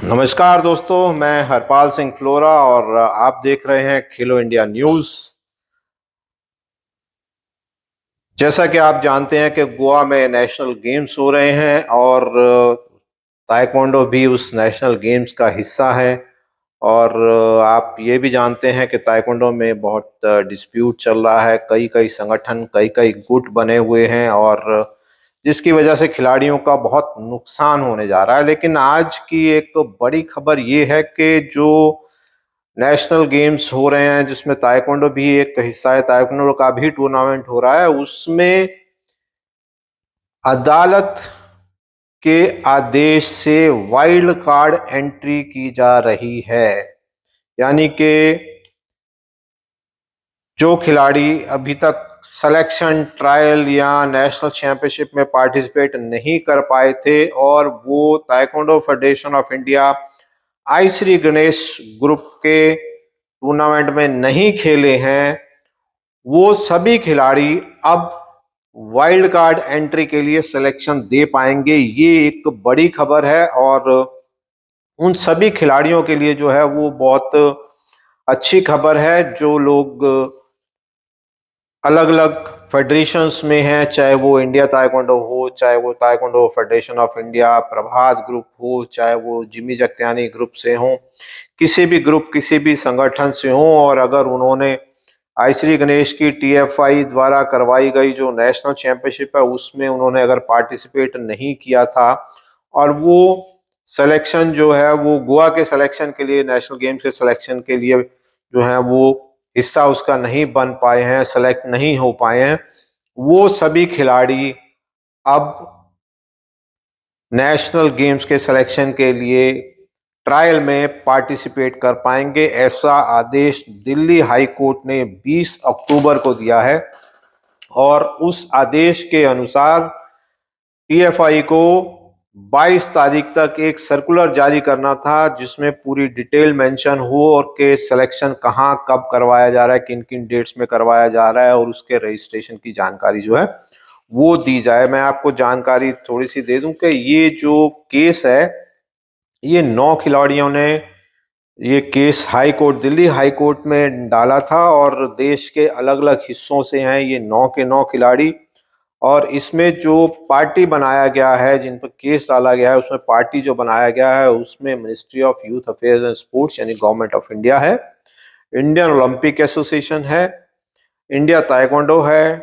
नमस्कार दोस्तों, मैं हरपाल सिंह फ्लोरा और आप देख रहे हैं खेलो इंडिया न्यूज़। जैसा कि आप जानते हैं कि गोवा में नेशनल गेम्स हो रहे हैं और ताइक्वांडो भी उस नेशनल गेम्स का हिस्सा है। और आप ये भी जानते हैं कि ताइक्वांडो में बहुत डिस्प्यूट चल रहा है। कई कई संगठन, कई कई गुट बने हुए हैं और जिसकी वजह से खिलाड़ियों का बहुत नुकसान होने जा रहा है। लेकिन आज की एक बड़ी खबर ये है कि जो नेशनल गेम्स हो रहे हैं जिसमें ताइक्वांडो भी एक हिस्सा है, ताइक्वांडो का भी टूर्नामेंट हो रहा है, उसमें अदालत के आदेश से वाइल्ड कार्ड एंट्री की जा रही है। यानी कि जो खिलाड़ी अभी तक सिलेक्शन, ट्रायल या नेशनल चैंपियनशिप में पार्टिसिपेट नहीं कर पाए थे और वो taekwondo federation of India I Shri Ganesh group के टूर्नामेंट में नहीं खेले हैं, वो सभी खिलाड़ी अब वाइल्ड कार्ड एंट्री के लिए सिलेक्शन दे पाएंगे। ये एक बड़ी खबर है और उन सभी खिलाड़ियों के लिए जो है वो बहुत अच्छी खबर है जो लोग अलग अलग फेडरेशंस में हैं, चाहे वो इंडिया ताइक्वांडो हो, चाहे वो taekwondo federation of India, Prabhat group हो, चाहे वो जिमी जगत्यानी ग्रुप से हो, किसी भी ग्रुप, किसी भी संगठन से हो। और अगर उन्होंने आई श्री गणेश की टीएफआई द्वारा करवाई गई जो नेशनल चैंपियनशिप है उसमें उन्होंने अगर पार्टिसिपेट नहीं किया था और वो सिलेक्शन जो है वो गोवा के सिलेक्शन के लिए, नेशनल गेम्स के सिलेक्शन के लिए जो है वो हिस्सा उसका नहीं बन पाए हैं, सेलेक्ट नहीं हो पाए हैं, वो सभी खिलाड़ी अब नेशनल गेम्स के सिलेक्शन के लिए ट्रायल में पार्टिसिपेट कर पाएंगे। ऐसा आदेश दिल्ली हाई कोर्ट ने 20 अक्टूबर को दिया है और उस आदेश के अनुसार टीएफआई को 22 तारीख तक एक सर्कुलर जारी करना था जिसमें पूरी डिटेल मेंशन हो और के सिलेक्शन कहां कब करवाया जा रहा है, किन किन डेट्स में करवाया जा रहा है और उसके रजिस्ट्रेशन की जानकारी जो है वो दी जाए। मैं आपको जानकारी थोड़ी सी दे दूं कि ये जो केस है, ये 9 खिलाड़ियों ने ये case high court, Delhi high court में डाला था और देश के अलग अलग हिस्सों से हैं ये 9 के 9 खिलाड़ी। और इसमें जो पार्टी बनाया गया है, जिन पर केस डाला गया है, उसमें पार्टी जो बनाया गया है उसमें ministry of youth affairs and sports यानी गवर्नमेंट ऑफ इंडिया है, इंडियन ओलंपिक एसोसिएशन है, इंडिया ताइक्वांडो है,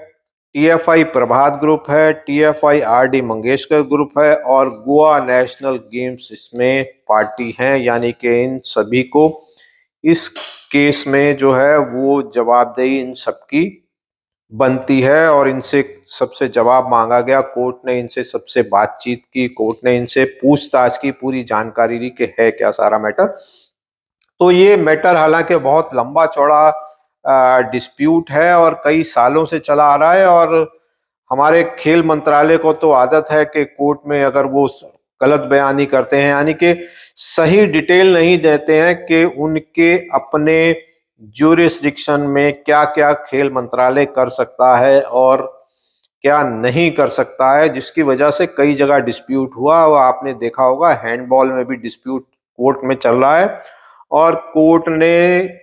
टीएफआई प्रभात ग्रुप है, टीएफआई आरडी मंगेशकर ग्रुप है और गोवा नेशनल गेम्स इसमें पार्टी है। यानी कि इन सभी को इस केस में जो है वो जवाबदेही इन सबकी बनती है और इनसे सबसे जवाब मांगा गया। कोर्ट ने इनसे सबसे बातचीत की, कोर्ट ने इनसे पूछताछ की, पूरी जानकारी ली कि है क्या सारा मैटर। तो ये मैटर हालांकि बहुत लंबा चौड़ा डिस्प्यूट है और कई सालों से चला आ रहा है और हमारे खेल मंत्रालय को तो आदत है कि कोर्ट में अगर वो गलत बयानी करते हैं, यानी कि सही डिटेल नहीं देते हैं कि उनके अपने ज्यूरिसडिक्शन में क्या क्या खेल मंत्रालय कर सकता है और क्या नहीं कर सकता है, जिसकी वजह से कई जगह डिस्प्यूट हुआ। वो आपने देखा होगा, हैंडबॉल में भी डिस्प्यूट कोर्ट में चल रहा है और कोर्ट ने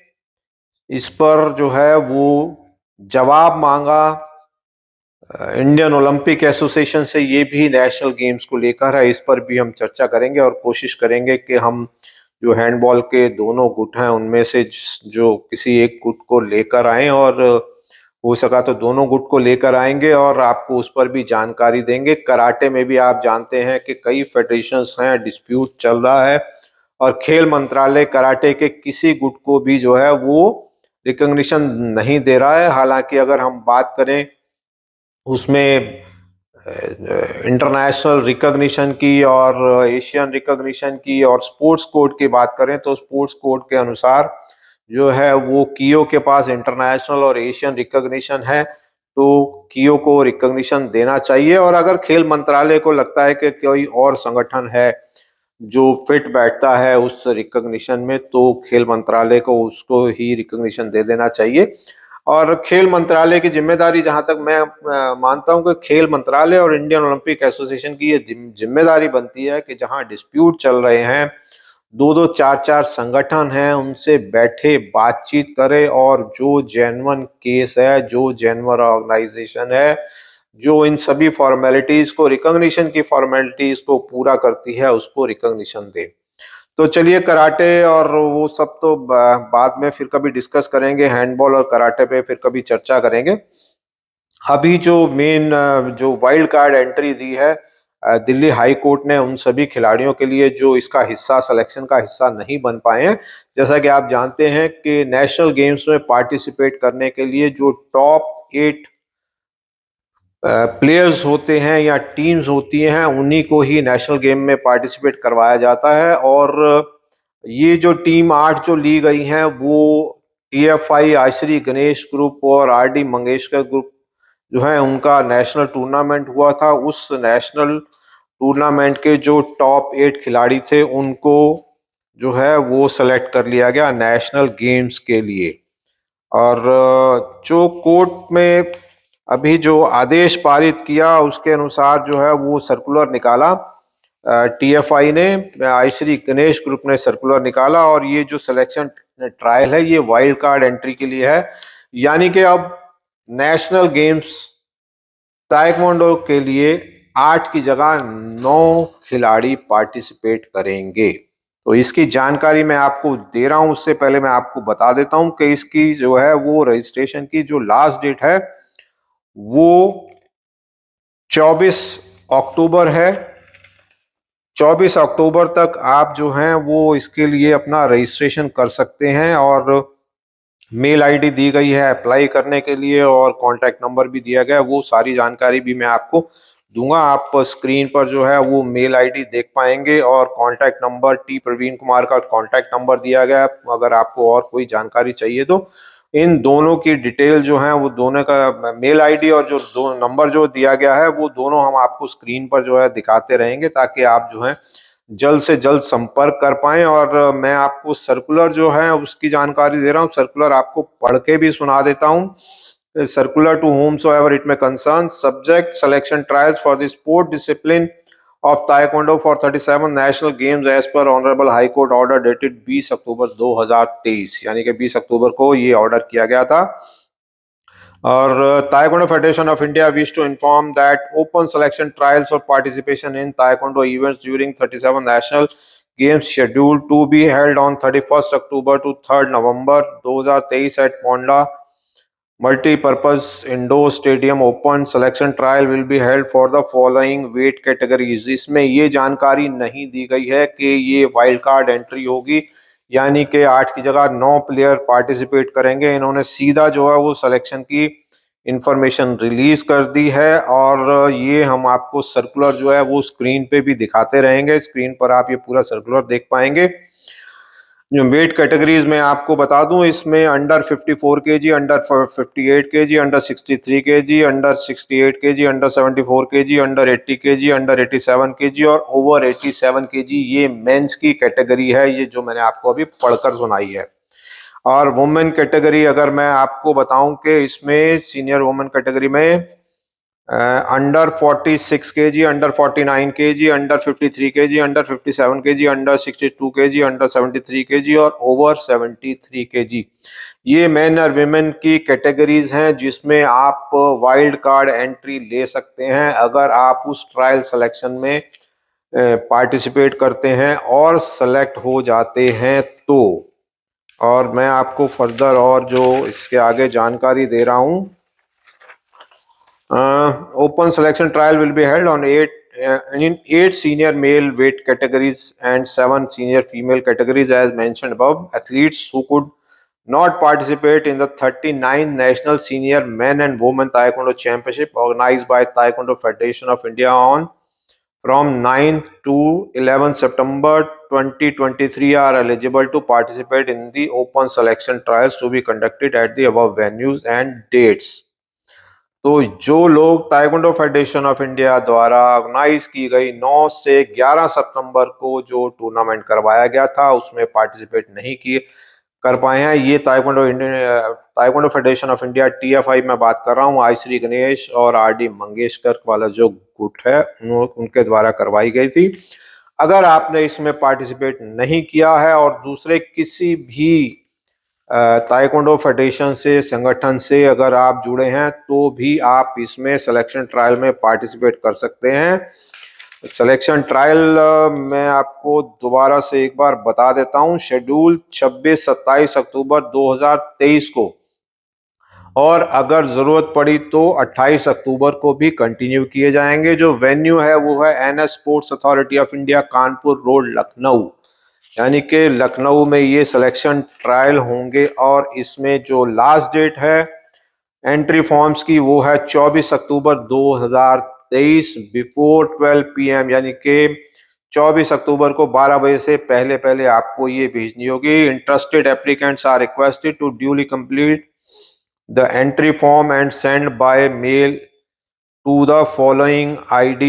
इस पर जो है वो जवाब मांगा इंडियन ओलंपिक एसोसिएशन से। ये भी नेशनल गेम्स को लेकर है, इस पर भी हम चर्चा करेंगे और कोशिश करेंगे कि हम जो हैंडबॉल के दोनों गुट हैं उनमें से जो किसी एक गुट को लेकर आए और हो सका तो दोनों गुट को लेकर आएंगे और आपको उस पर भी जानकारी देंगे। कराटे में भी आप जानते हैं कि कई फेडरेशंस हैं, डिस्प्यूट चल रहा है और खेल मंत्रालय कराटे के किसी गुट को भी जो है वो रिकॉग्निशन नहीं दे रहा है। हालांकि अगर हम बात करें उसमें इंटरनेशनल रिकॉग्निशन की और एशियन रिकॉग्निशन की और स्पोर्ट्स कोड की बात करें तो स्पोर्ट्स कोड के अनुसार जो है वो कियो के पास इंटरनेशनल और एशियन रिकॉग्निशन है, तो कियो को रिकॉग्निशन देना चाहिए। और अगर खेल मंत्रालय को लगता है कि कोई और संगठन है जो फिट बैठता है उस रिकॉग्निशन में, तो खेल मंत्रालय को उसको ही रिकॉग्निशन दे देना चाहिए। और खेल मंत्रालय की जिम्मेदारी, जहां तक मैं मानता हूं कि खेल मंत्रालय और इंडियन ओलंपिक एसोसिएशन की ये जिम्मेदारी बनती है कि जहां डिस्प्यूट चल रहे हैं दो दो चार चार संगठन हैं उनसे बैठे बातचीत करे और जो जेन्युइन केस है, जो जेन्युइन ऑर्गेनाइजेशन है, जो इन सभी फॉर्मेलिटीज को, रिकॉग्निशन की फॉर्मेलिटीज को पूरा करती है, उसको रिकॉग्निशन दे। तो चलिए, कराटे और वो सब तो बाद में फिर कभी डिस्कस करेंगे, हैंडबॉल और कराटे पे फिर कभी चर्चा करेंगे। अभी जो मेन जो वाइल्ड कार्ड एंट्री दी है दिल्ली हाई कोर्ट ने उन सभी खिलाड़ियों के लिए जो इसका हिस्सा, सिलेक्शन का हिस्सा नहीं बन पाए हैं। जैसा कि आप जानते हैं कि नेशनल गेम्स में पार्टिसिपेट करने के लिए जो टॉप 8 प्लेयर्स होते हैं या टीम्स होती हैं, उन्हीं को ही नेशनल गेम में पार्टिसिपेट करवाया जाता है। और ये जो टीम 8 जो ली गई हैं वो टीएफआई आश्री गणेश ग्रुप और आरडी मंगेशकर ग्रुप जो है उनका नेशनल टूर्नामेंट हुआ था। उस नेशनल टूर्नामेंट के जो टॉप 8 खिलाड़ी थे उनको जो है वो सेलेक्ट कर लिया गया नेशनल गेम्स के लिए। और जो कोर्ट में अभी जो आदेश पारित किया उसके अनुसार जो है वो सर्कुलर निकाला टीएफआई ने, आईश्री गणेश ग्रुप ने सर्कुलर निकाला। और ये जो सिलेक्शन ट्रायल है ये वाइल्ड कार्ड एंट्री के लिए है, यानी कि अब नेशनल गेम्स ताइक्वांडो के लिए 8 की जगह 9 खिलाड़ी पार्टिसिपेट करेंगे। तो इसकी जानकारी मैं आपको दे रहा हूं, उससे पहले मैं आपको बता देता हूं कि इसकी जो है वो रजिस्ट्रेशन की जो लास्ट डेट है वो 24 अक्टूबर है। 24 अक्टूबर तक आप जो हैं वो इसके लिए अपना रजिस्ट्रेशन कर सकते हैं। और मेल आईडी दी गई है अप्लाई करने के लिए और कॉन्टैक्ट नंबर भी दिया गया है, वो सारी जानकारी भी मैं आपको दूंगा। आप स्क्रीन पर जो है वो मेल आईडी देख पाएंगे और contact number T Praveen Kumar का कॉन्टैक्ट नंबर दिया गया है। अगर आपको और कोई जानकारी चाहिए तो इन दोनों की डिटेल जो है वो दोनों का मेल आईडी और जो दो नंबर जो दिया गया है वो दोनों हम आपको स्क्रीन पर जो है दिखाते रहेंगे, ताकि आप जो है जल्द से जल्द संपर्क कर पाएं। और मैं आपको सर्कुलर जो है उसकी जानकारी दे रहा हूं, सर्कुलर आपको पढ़ के भी सुना देता हूं। Circular to whomsoever it may concern, subject selection trials for the sport discipline of taekwondo for 37 national games as per honorable high court order dated 20 अक्टूबर 2023, यानी कि 20 अक्टूबर को ये ऑर्डर किया गया था। और Taekwondo Federation of India wish to inform that open selection trials for participation in Taekwondo events during 37 national games scheduled to be held on 31st October to 3rd November 2023 at Ponda Multi-Purpose Indoor Stadium. Open selection trial will be held for the following weight categories. इसमें ये जानकारी नहीं दी गई है कि ये wild card entry होगी, यानी कि 8 की जगह 9 प्लेयर पार्टिसिपेट करेंगे। इन्होंने सीधा जो है वो सिलेक्शन की इंफॉर्मेशन रिलीज कर दी है। और ये हम आपको सर्कुलर जो है वो स्क्रीन पे भी दिखाते रहेंगे, स्क्रीन पर आप ये पूरा सर्कुलर देख पाएंगे। जो वेट कैटेगरीज में आपको बता दूं, इसमें under 54 KG, under 58 KG, under 63 KG, under 68 KG, under 74 KG, under 80 KG, under 87 KG और ओवर 87 केजी, ये मेंस की कैटेगरी है, ये जो मैंने आपको अभी पढ़कर सुनाई है। और वुमेन कैटेगरी अगर मैं आपको बताऊं कि इसमें सीनियर वुमेन कैटेगरी में under 46 KG, under 49 KG, under 53 KG, under 57 KG, under 62 KG, under 73 KG और ओवर 73 केजी, ये मेन और विमेन की कैटेगरीज हैं जिसमें आप वाइल्ड कार्ड एंट्री ले सकते हैं अगर आप उस ट्रायल सिलेक्शन में पार्टिसिपेट करते हैं और सेलेक्ट हो जाते हैं तो। और मैं आपको फर्दर और जो इसके आगे जानकारी दे रहा हूं, open selection trial will be held on 8 senior male weight categories and 7 senior female categories as mentioned above. Athletes who could not participate in the 39th National Senior Men and Women Taekwondo Championship organized by Taekwondo Federation of India on from 9th to 11th September 2023 are eligible to participate in the open selection trials to be conducted at the above venues and dates. तो जो लोग taekwondo federation of India द्वारा organise की गई 9 से 11 सितंबर को जो tournament करवाया गया था उसमें पार्टिसिपेट नहीं किए कर पाए हैं, ये taekwondo federation of India TFI में बात कर रहा हूँ, आईश्री गणेश और आरडी मंगेशकर वाला जो गुट है उनके द्वारा करवाई गई थी। अगर आपने इसमें पार्टिसिपेट नहीं किया है और दूसरे किसी भी ताइक्वांडो फेडरेशन से, संगठन से अगर आप जुड़े हैं तो भी आप इसमें सिलेक्शन ट्रायल में पार्टिसिपेट कर सकते हैं। सिलेक्शन ट्रायल मैं आपको दोबारा से एक बार बता देता हूं। शेड्यूल 26-27 अक्टूबर 2023 को, और अगर जरूरत पड़ी तो 28 अक्टूबर को भी कंटिन्यू किए जाएंगे। जो वेन्यू है वो है NS sports authority of India, Kanpur road, Lucknow. यानी कि लखनऊ में ये सिलेक्शन ट्रायल होंगे। और इसमें जो लास्ट डेट है एंट्री फॉर्म्स की वो है 24 अक्टूबर 2023 बिफोर 12 PM, यानी कि 24 अक्टूबर को 12 बजे से पहले पहले आपको ये भेजनी होगी। Interested applicants are requested to duly complete the entry form and send by mail to the following ID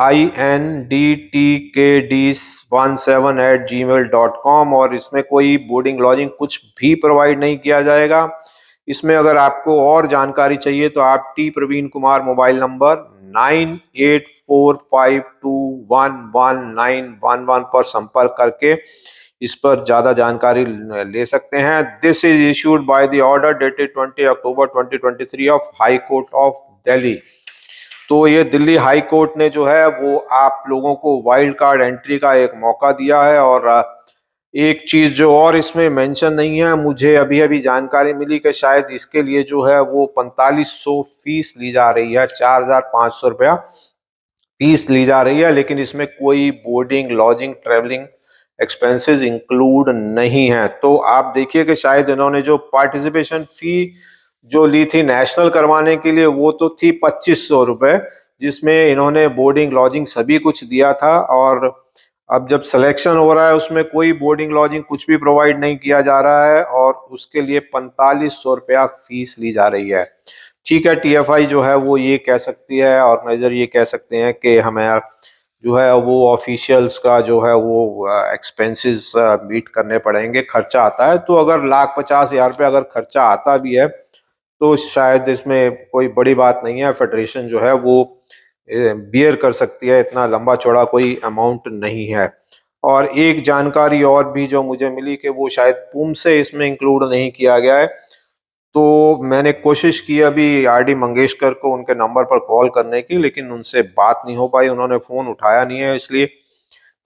indtkd17@gmail.com। और इसमें कोई बोर्डिंग लॉजिंग कुछ भी प्रोवाइड नहीं किया जाएगा। इसमें अगर आपको और जानकारी चाहिए तो आप T Praveen Kumar mobile number 9845211911 पर संपर्क करके इस पर ज्यादा जानकारी ले सकते हैं। This is issued by the order dated 20 October 2023 of high court of Delhi. तो ये दिल्ली हाई कोर्ट ने जो है वो आप लोगों को वाइल्ड कार्ड एंट्री का एक मौका दिया है। और एक चीज जो और इसमें मेंशन नहीं है, मुझे अभी अभी जानकारी मिली कि शायद इसके लिए जो है वो 4500 फीस ली जा रही है, 4500 रुपया फीस ली जा रही है। लेकिन इसमें कोई boarding, lodging, travelling expenses include नहीं है। तो आप देखिए कि शायद इन्होंने जो पार्टिसिपेशन फी जो ली थी नेशनल करवाने के लिए वो तो थी 2500 रुपए, जिसमें इन्होंने बोर्डिंग, लॉजिंग सभी कुछ दिया था। और अब जब सिलेक्शन हो रहा है उसमें कोई बोर्डिंग, लॉजिंग कुछ भी प्रोवाइड नहीं किया जा रहा है और उसके लिए 4500 रुपया फीस ली जा रही है। ठीक है, टीएफआई जो है वो ये कह सकती है, ऑर्गेनाइजर ये कह सकते हैं कि हमें जो है वो ऑफिशियल्स का जो है वो एक्सपेंसेस मीट करने पड़ेंगे, खर्चा आता है। तो अगर 1,50,000 रुपये अगर खर्चा आता भी है तो शायद इसमें कोई बड़ी बात नहीं है। फेडरेशन जो है वो बियर कर सकती है, इतना लंबा चौड़ा कोई अमाउंट नहीं है। और एक जानकारी और भी जो मुझे मिली कि वो शायद पुम से इसमें इंक्लूड नहीं किया गया है। तो मैंने कोशिश की अभी आरडी मंगेशकर को उनके नंबर पर कॉल करने की, लेकिन उनसे बात नहीं हो पाई, उन्होंने फोन उठाया नहीं है। इसलिए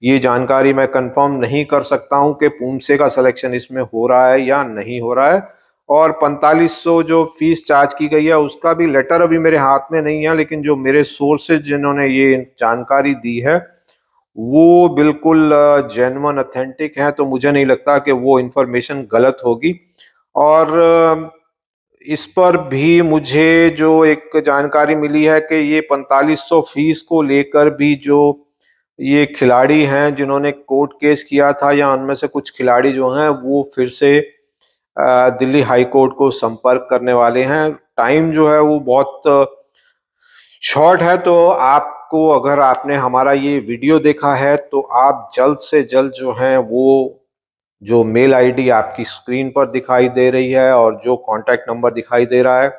ये जानकारी मैं कंफर्म नहीं कर सकता हूं कि पुमसे का सिलेक्शन इसमें हो रहा है या नहीं हो रहा है। और 4500 जो फीस चार्ज की गई है उसका भी लेटर अभी मेरे हाथ में नहीं है, लेकिन जो मेरे सोर्सेज जिन्होंने ये जानकारी दी है वो बिल्कुल जेन्युइन, ऑथेंटिक है। तो मुझे नहीं लगता कि वो इंफॉर्मेशन गलत होगी। और इस पर भी मुझे जो एक जानकारी मिली है कि ये 4500 फीस को लेकर भी जो ये खिलाड़ी हैं जिन्होंने कोर्ट केस किया था, या उनमें से कुछ खिलाड़ी जो हैं वो फिर से दिल्ली हाई कोर्ट को संपर्क करने वाले हैं। टाइम जो है वो बहुत शॉर्ट है। तो आपको, अगर आपने हमारा ये वीडियो देखा है तो आप जल्द से जल्द जो है वो जो मेल आईडी आपकी स्क्रीन पर दिखाई दे रही है और जो कॉन्टैक्ट नंबर दिखाई दे रहा है,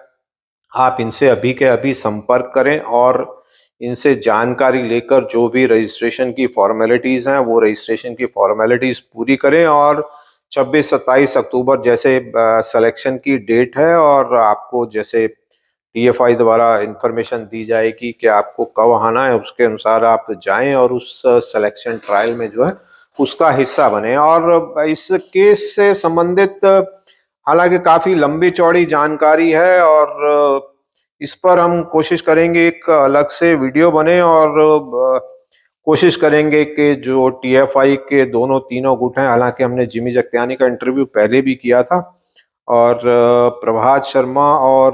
आप इनसे अभी के अभी संपर्क करें और इनसे जानकारी लेकर जो भी रजिस्ट्रेशन की फॉर्मेलिटीज़ हैं वो रजिस्ट्रेशन की फॉर्मेलिटीज़ पूरी करें। और 26-27 अक्टूबर जैसे सिलेक्शन की डेट है और आपको जैसे टीएफआई द्वारा इंफॉर्मेशन दी जाएगी कि आपको कब आना है, उसके अनुसार आप जाएं और उस सिलेक्शन ट्रायल में जो है उसका हिस्सा बने। और इस केस से संबंधित हालांकि काफी लंबी चौड़ी जानकारी है और इस पर हम कोशिश करेंगे एक अलग से वीडियो बने और कोशिश करेंगे कि जो टीएफआई के दोनों तीनों गुट हैं, हालांकि हमने जिमी जगत्यानी का इंटरव्यू पहले भी किया था और प्रभात शर्मा और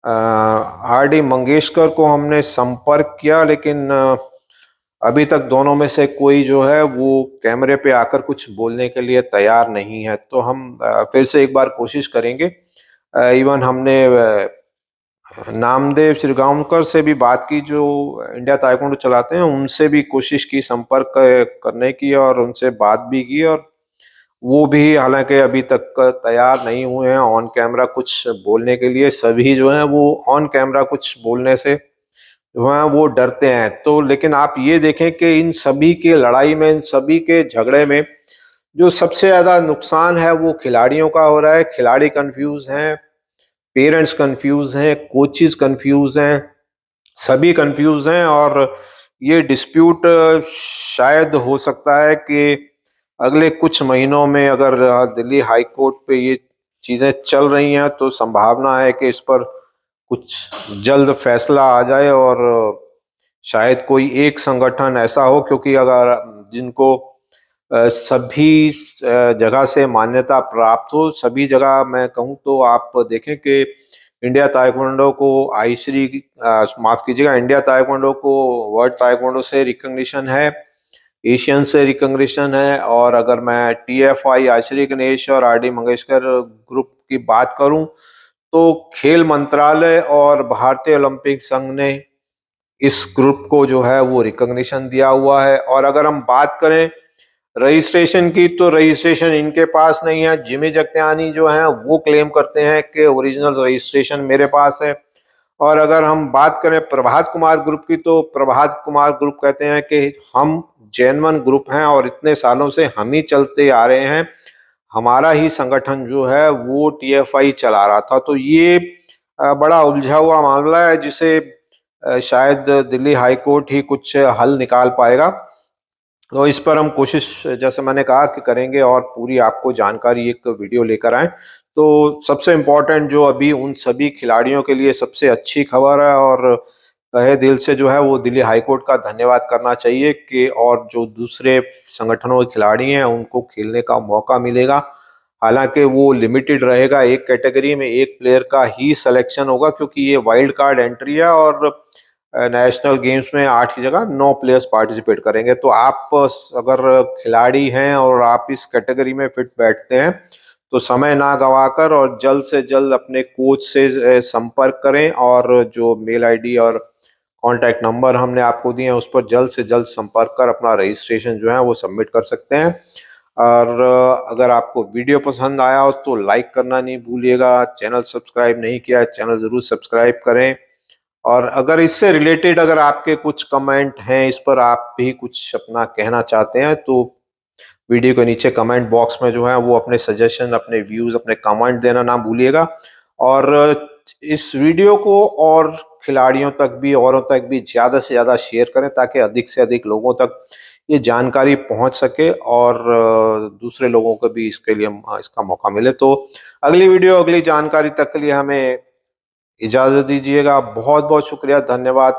आरडी मंगेशकर को हमने संपर्क किया, लेकिन अभी तक दोनों में से कोई जो है वो कैमरे पे आकर कुछ बोलने के लिए तैयार नहीं है। तो हम फिर से एक बार कोशिश करेंगे। इवन हमने नामदेव श्रीगांवकर से भी बात की जो इंडिया ताइक्वांडो चलाते हैं, उनसे भी कोशिश की संपर्क करने की और उनसे बात भी की। और वो भी हालांकि अभी तक तैयार नहीं हुए हैं ऑन कैमरा कुछ बोलने के लिए। सभी जो हैं वो ऑन कैमरा कुछ बोलने से वहाँ वो डरते हैं। तो लेकिन आप ये देखें कि इन सभी के लड़ाई में, इन सभी के झगड़े में जो सबसे ज्यादा नुकसान है वो खिलाड़ियों का हो रहा है। खिलाड़ी कंफ्यूज हैं, पेरेंट्स कंफ्यूज हैं, कोचेस कंफ्यूज हैं, सभी कंफ्यूज हैं। और ये डिस्प्यूट शायद हो सकता है कि अगले कुछ महीनों में, अगर दिल्ली हाई कोर्ट पे ये चीजें चल रही हैं तो संभावना है कि इस पर कुछ जल्द फैसला आ जाए और शायद कोई एक संगठन ऐसा हो, क्योंकि अगर जिनको सभी जगह से मान्यता प्राप्त हो, सभी जगह मैं कहूँ तो आप देखें कि इंडिया ताइक्वांडो को आईश्री, माफ कीजिएगा, इंडिया ताइक्वांडो को वर्ल्ड ताइक्वांडो से रिकॉग्निशन है, एशियन से रिकॉग्निशन है। और अगर मैं टीएफआई, आश्री गणेश और आरडी मंगेशकर ग्रुप की बात करूं तो खेल मंत्रालय और भारतीय ओलंपिक संघ ने इस ग्रुप को जो है वो रिकॉग्निशन दिया हुआ है। और अगर हम बात करें रजिस्ट्रेशन की, तो रजिस्ट्रेशन इनके पास नहीं है। जिमी जगत्यानी जो है वो क्लेम करते हैं कि ओरिजिनल रजिस्ट्रेशन मेरे पास है। और अगर हम बात करें प्रभात कुमार ग्रुप की, तो प्रभात कुमार ग्रुप कहते हैं कि हम जेन्युइन ग्रुप हैं और इतने सालों से हम ही चलते आ रहे हैं, हमारा ही संगठन जो है वो टीएफआई चला रहा था। तो ये बड़ा उलझा हुआ मामला है जिसे शायद दिल्ली हाई कोर्ट ही कुछ हल निकाल पाएगा। तो इस पर हम कोशिश, जैसे मैंने कहा, कि करेंगे और पूरी आपको जानकारी एक वीडियो लेकर आए। तो सबसे इम्पोर्टेंट जो अभी उन सभी खिलाड़ियों के लिए सबसे अच्छी खबर है, और तहे दिल से जो है वो दिल्ली हाई कोर्ट का धन्यवाद करना चाहिए कि और जो दूसरे संगठनों के खिलाड़ी हैं उनको खेलने का मौका मिलेगा। हालांकि वो लिमिटेड रहेगा, एक कैटेगरी में एक प्लेयर का ही सिलेक्शन होगा, क्योंकि ये वाइल्ड कार्ड एंट्री है और नेशनल गेम्स में 8 की जगह 9 प्लेयर्स पार्टिसिपेट करेंगे। तो आप अगर खिलाड़ी हैं और आप इस कैटेगरी में फिट बैठते हैं तो समय ना गवाकर और जल्द से जल्द अपने कोच से संपर्क करें, और जो मेल आईडी और कांटेक्ट नंबर हमने आपको दिए हैं उस पर जल्द से जल्द संपर्क कर अपना रजिस्ट्रेशन जो है वो सबमिट कर सकते हैं। और अगर आपको वीडियो पसंद आया हो तो लाइक करना नहीं भूलिएगा। चैनल सब्सक्राइब नहीं किया है, चैनल जरूर सब्सक्राइब करें। और अगर इससे रिलेटेड अगर आपके कुछ कमेंट हैं, इस पर आप भी कुछ अपना कहना चाहते हैं, तो वीडियो के नीचे कमेंट बॉक्स में जो है वो अपने सजेशन, अपने व्यूज, अपने कमेंट देना ना भूलिएगा। और इस वीडियो को और खिलाड़ियों तक भी, औरों तक भी ज़्यादा से ज़्यादा शेयर करें ताकि अधिक से अधिक लोगों तक ये जानकारी पहुंच सके और दूसरे लोगों को भी इसके लिए इसका मौका मिले। तो अगली वीडियो, अगली जानकारी तक के लिए हमें इजाज़त दीजिएगा। बहुत बहुत शुक्रिया, धन्यवाद।